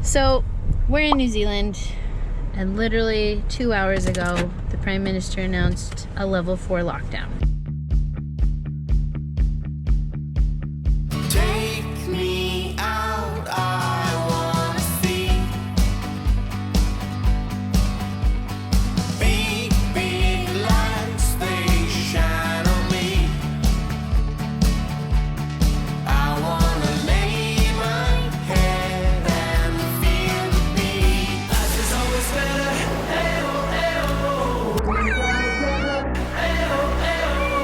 So we're in New Zealand, and literally 2 hours ago, the Prime Minister announced a level 4 lockdown. Take me out, I wanna see big, big lights, they shine on me. I wanna lay my head and feel the beat. Life is always better, hey-oh, hey-oh. Hey-oh, hey-oh.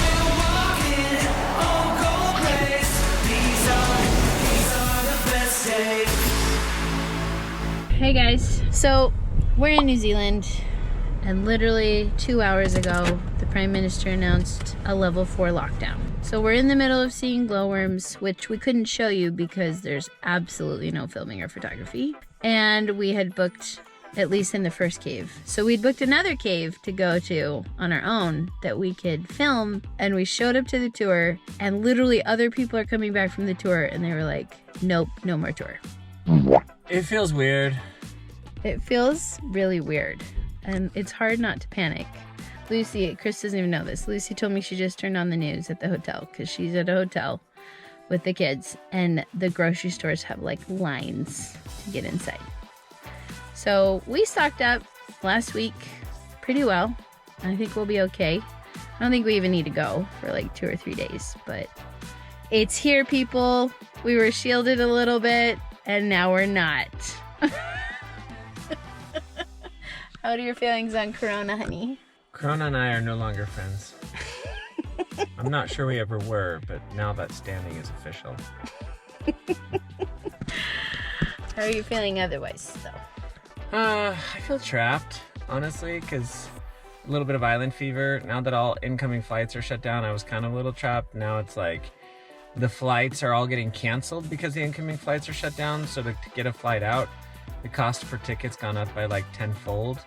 We're walking on cold grace. These are the best days. Hey guys, so we're in New Zealand, and literally 2 hours ago, the Prime Minister announced a level 4 lockdown. So we're in the middle of seeing glowworms, which we couldn't show you because there's absolutely no filming or photography. And we had booked, at least in the first cave. So we'd booked another cave to go to on our own that we could film, and we showed up to the tour, and literally other people are coming back from the tour, and they were like, nope, no more tour. It feels weird. It feels really weird, and it's hard not to panic. Lucy, Chris doesn't even know this. Lucy told me she just turned on the news at the hotel because she's at a hotel with the kids, and the grocery stores have like lines to get inside. So we stocked up last week pretty well. I think we'll be okay. I don't think we even need to go for like 2 or 3 days, but it's here, people. We were shielded a little bit, and now we're not. How are your feelings on Corona, honey? Corona and I are no longer friends. I'm not sure we ever were, but now that standing is official. How are you feeling otherwise, though? I feel trapped, honestly, because a little bit of island fever. Now that all incoming flights are shut down, I was kind of a little trapped. Now it's like the flights are all getting canceled because the incoming flights are shut down. So to get a flight out, the cost per ticket's gone up by like 10-fold.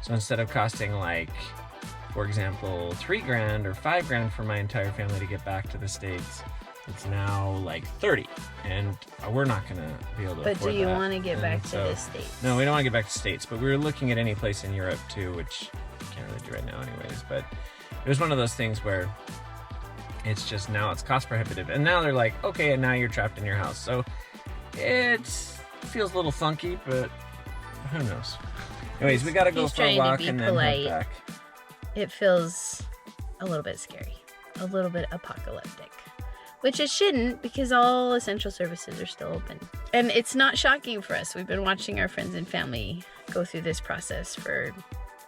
So instead of costing like, for example, $3,000 or $5,000 for my entire family to get back to the States, it's now like 30, and we're not gonna be able to afford that. But do you want to get back to the States? No, we don't want to get back to the States, but we were looking at any place in Europe too, which I can't really do right now anyways. But it was one of those things where it's just now it's cost prohibitive, and now they're like, okay, and now you're trapped in your house. So it feels a little funky, but who knows? Anyways, we gotta go for a walk and then head back. It feels a little bit scary, a little bit apocalyptic, which it shouldn't, because all essential services are still open. And it's not shocking for us. We've been watching our friends and family go through this process for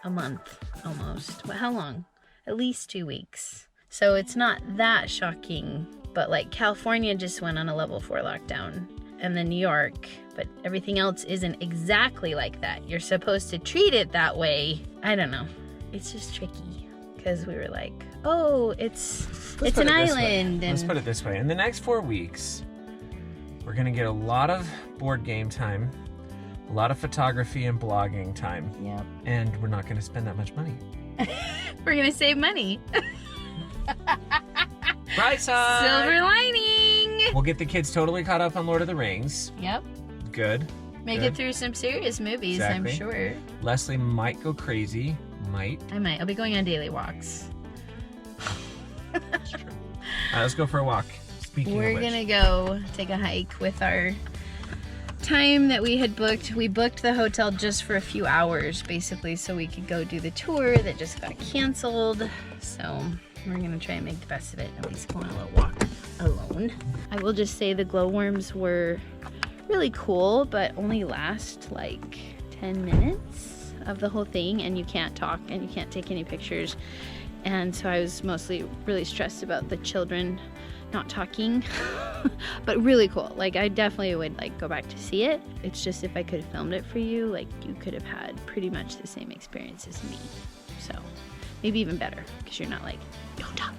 a month almost. Well, how long? At least 2 weeks. So it's not that shocking, but like California just went on a level 4 lockdown, and then New York, but everything else isn't exactly like that. You're supposed to treat it that way. I don't know. It's just tricky because we were like, oh, it's an island. And let's put it this way. In the next 4 weeks, we're going to get a lot of board game time, a lot of photography and blogging time. Yep. And we're not going to spend that much money. We're going to save money. Bright side. Silver lining. We'll get the kids totally caught up on Lord of the Rings. Yep. Good. Make it through some serious movies, exactly. I'm sure. Leslie might go crazy. Might. I might. I'll be going on daily walks. That's true. Let's go for a walk. Speaking We're of which, gonna go take a hike with our time that we had booked. We booked the hotel just for a few hours, basically, so we could go do the tour that just got canceled. So we're gonna try and make the best of it, at least go on a little walk alone. I will just say the glowworms were really cool, but only last like 10 minutes of the whole thing, and you can't talk and you can't take any pictures. And so I was mostly really stressed about the children not talking. But really cool. Like, I definitely would like go back to see it. It's just, if I could have filmed it for you, like, you could have had pretty much the same experience as me. So maybe even better, because you're not like, don't talk.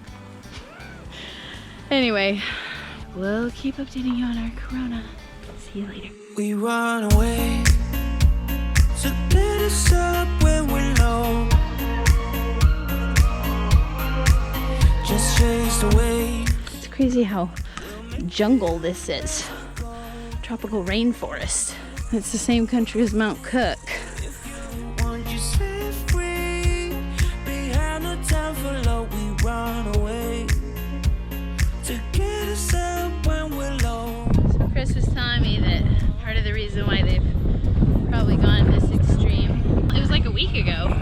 Anyway, we'll keep updating you on our Corona. See you later. We run away, so let us up when we're low. Just chase away. It's crazy how jungle this is. Tropical rainforest. It's the same country as Mount Cook. Want you set free behind the town for love we run away to get us up when we're low. So Chris was telling me that part of the reason why they've probably gone this extreme, it was like a week ago.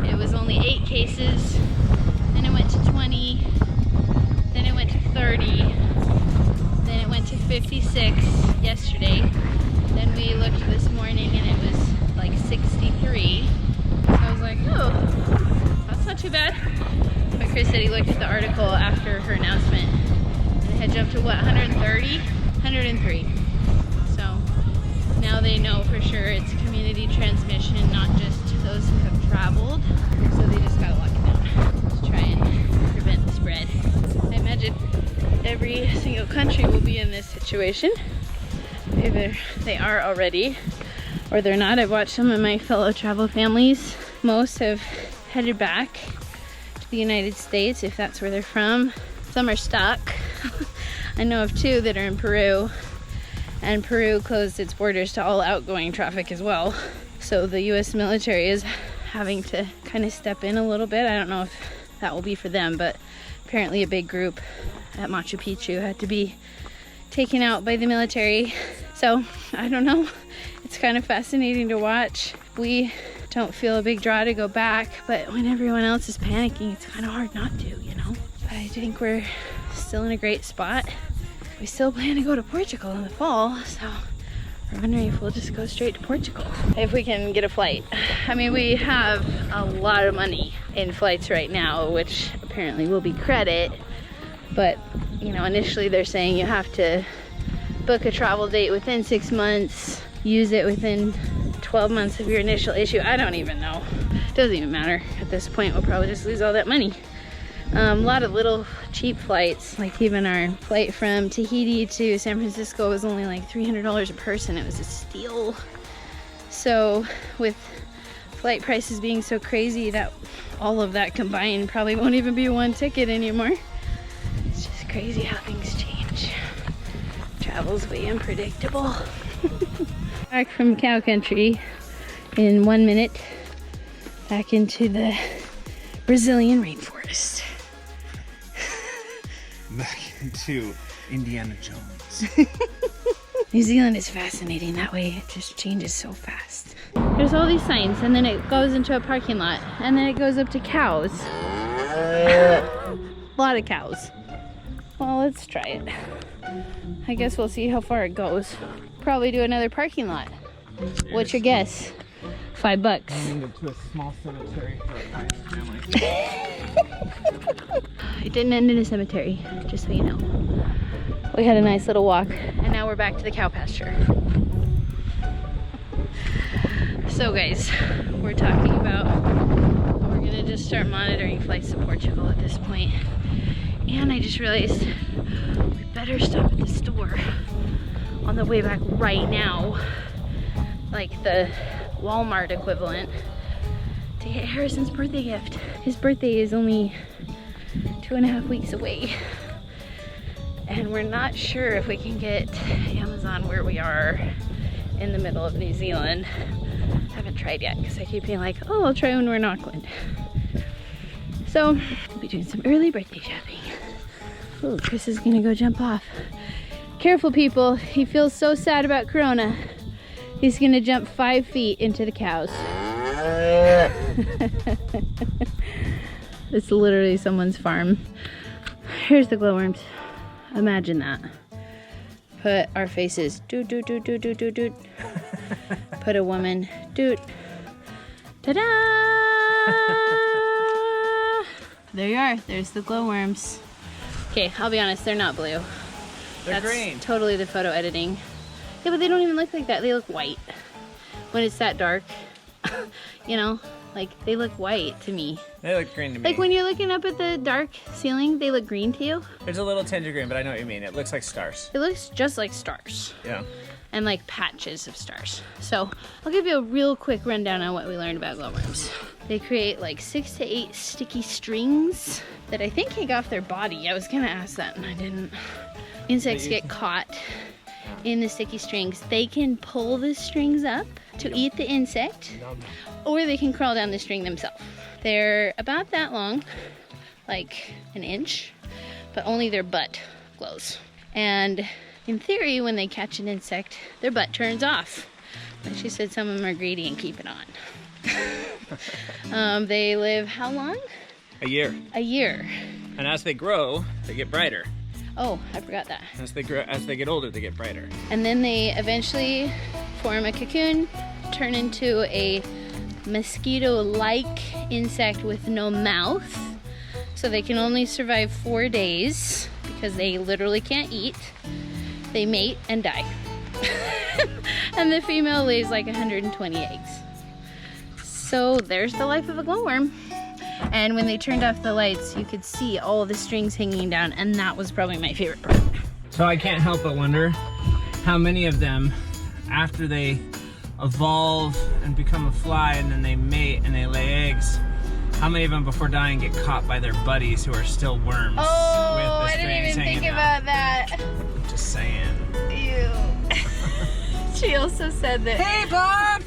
It was only 8 cases, then it went to 20, then it went to 30, then it went to 56 yesterday. Then we looked this morning and it was like 63. So I was like, oh, that's not too bad. But Chris said he looked at the article after her announcement and it had jumped to what, 130? 103. So now they know for sure it's community transmission, not just those who have traveled. So they just gotta lock it down to try and prevent the spread. I imagine every single country will be in this situation. Either they are already or they're not. I've watched some of my fellow travel families. Most have headed back to the United States if that's where they're from. Some are stuck. I know of 2 that are in Peru, and Peru closed its borders to all outgoing traffic as well. So the US military is having to kind of step in a little bit. I don't know if that will be for them, but apparently a big group at Machu Picchu had to be taken out by the military. So I don't know, it's kind of fascinating to watch. We don't feel a big draw to go back, but when everyone else is panicking, it's kind of hard not to, you know. But I think we're still in a great spot. We still plan to go to Portugal in the fall, so we're wondering if we'll just go straight to Portugal if we can get a flight. I mean, we have a lot of money in flights right now, which apparently will be credit. But, you know, initially they're saying you have to book a travel date within 6 months, use it within 12 months of your initial issue. I don't even know. It doesn't even matter. At this point, we'll probably just lose all that money. A lot of little cheap flights, like even our flight from Tahiti to San Francisco was only like $300 a person. It was a steal. So with flight prices being so crazy, that all of that combined probably won't even be one ticket anymore. It's just crazy how things change. Travel's way unpredictable. Back from cow country in 1 minute, back into the Brazilian rainforest. Back into Indiana Jones. New Zealand is fascinating that way. It just changes so fast. There's all these signs, and then it goes into a parking lot, and then it goes up to cows. A lot of cows. Well, let's try it. I guess we'll see how far it goes. Probably do another parking lot. What's your guess? $5. To a small cemetery for a pious family. It didn't end in a cemetery, just so you know. We had a nice little walk, and now we're back to the cow pasture. So guys, we're talking about we're gonna just start monitoring flights to Portugal at this point. And I just realized we better stop at the store on the way back right now, like the Walmart equivalent, to get Harrison's birthday gift. His birthday is only 2.5 weeks away, and we're not sure if we can get Amazon where we are in the middle of New Zealand. I haven't tried yet because I keep being like, oh, I'll try when we're in Auckland. So we'll be doing some early birthday shopping. Oh, Chris is gonna go jump off. Careful, people. He feels so sad about Corona. He's gonna jump 5 feet into the cows. It's literally someone's farm. Here's the glowworms. Imagine that. Put our faces, doot, doot, doot, doot, doot, doot, doot. Put a woman, doot. Ta-da! There you are. There's the glowworms. Okay, I'll be honest, they're not blue. They're That's green. Totally the photo editing. Yeah, but they don't even look like that. They look white when it's that dark. You know, like they look white to me. They look green to me. Like when you're looking up at the dark ceiling, they look green to you. There's a little tinge of green, but I know what you mean. It looks like stars. It looks just like stars. Yeah. And like patches of stars. So I'll give you a real quick rundown on what we learned about glowworms. They create like 6 to 8 sticky strings that I think take off their body. I was gonna ask that and I didn't. Insects get caught in the sticky strings, they can pull the strings up to eat the insect, or they can crawl down the string themselves. They're about that long, like an inch, but only their butt glows. And in theory, when they catch an insect, their butt turns off. But she said some of them are greedy and keep it on. They live how long? A year. A year. And as they grow, they get brighter. Oh, I forgot that. As they grow, as they get older, they get brighter. And then they eventually form a cocoon, turn into a mosquito-like insect with no mouth. So they can only survive 4 days because they literally can't eat. They mate and die. And the female lays like 120 eggs. So there's the life of a glowworm. And when they turned off the lights, you could see all the strings hanging down, and that was probably my favorite part. So I can't help but wonder how many of them, after they evolve and become a fly and then they mate and they lay eggs, how many of them before dying get caught by their buddies who are still worms? Oh, with the I didn't even think about that. Just saying. Ew. She also said that. Hey, Bob!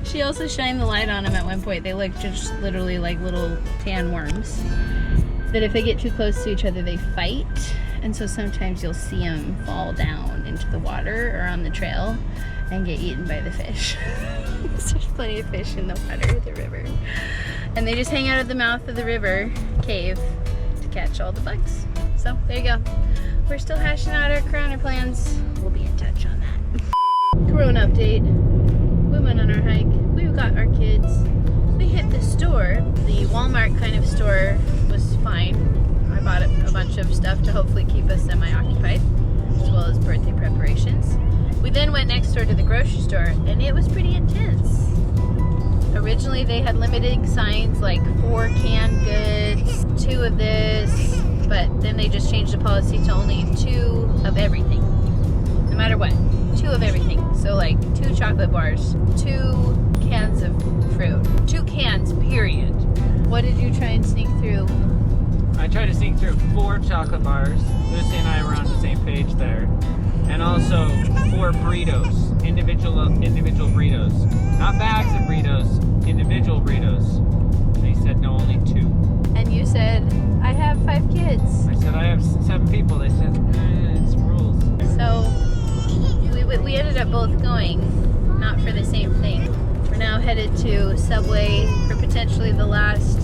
She also shined the light on them at one point. They look just literally like little tan worms. That if they get too close to each other, they fight. And so sometimes you'll see them fall down into the water or on the trail and get eaten by the fish. There's plenty of fish in the water, the river. And they just hang out at the mouth of the river cave to catch all the bugs. So there you go. We're still hashing out our corona plans. We'll be in touch on that. Corona update. We went on our hike. We got our kids. We hit the store. The Walmart kind of store was fine. I bought a bunch of stuff to hopefully keep us semi-occupied, as well as birthday preparations. We then went next door to the grocery store, and it was pretty intense. Originally they had limited signs like 4 canned goods, 2 of this, but then they just changed the policy to only 2 of everything. No matter what, 2 of everything. So like 2 chocolate bars, 2 cans of fruit, 2 cans, period. What did you try and sneak through? I tried to sneak through 4 chocolate bars. Lucy and I were on the same page there. And also 4 burritos, individual burritos. Not bags of burritos, individual burritos. They said no, only 2. And you said, I have 5 kids. I said I have 7 people. They said, it's rules. So we ended up both going, not for the same thing. We're now headed to Subway for potentially the last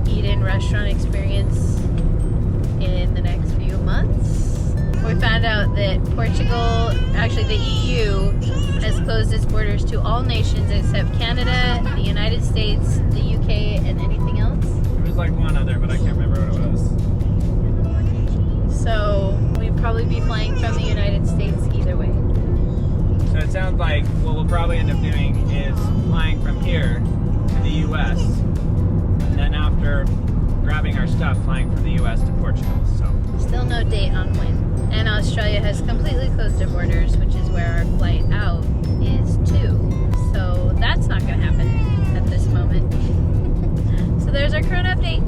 eat-in restaurant experience in the next few months. We found out that Portugal, actually the EU, has closed its borders to all nations except Canada, the United States, the UK, and anything else. It was like one other, but I can't remember what it was. So we'd probably be flying from the United States either way. So it sounds like what we'll probably end up doing is flying from here to the US. And then after grabbing our stuff, flying from the US to Portugal. So still no date on when. And Australia has completely closed their borders, which is where our flight out is to. So that's not going to happen at this moment. So there's our current update.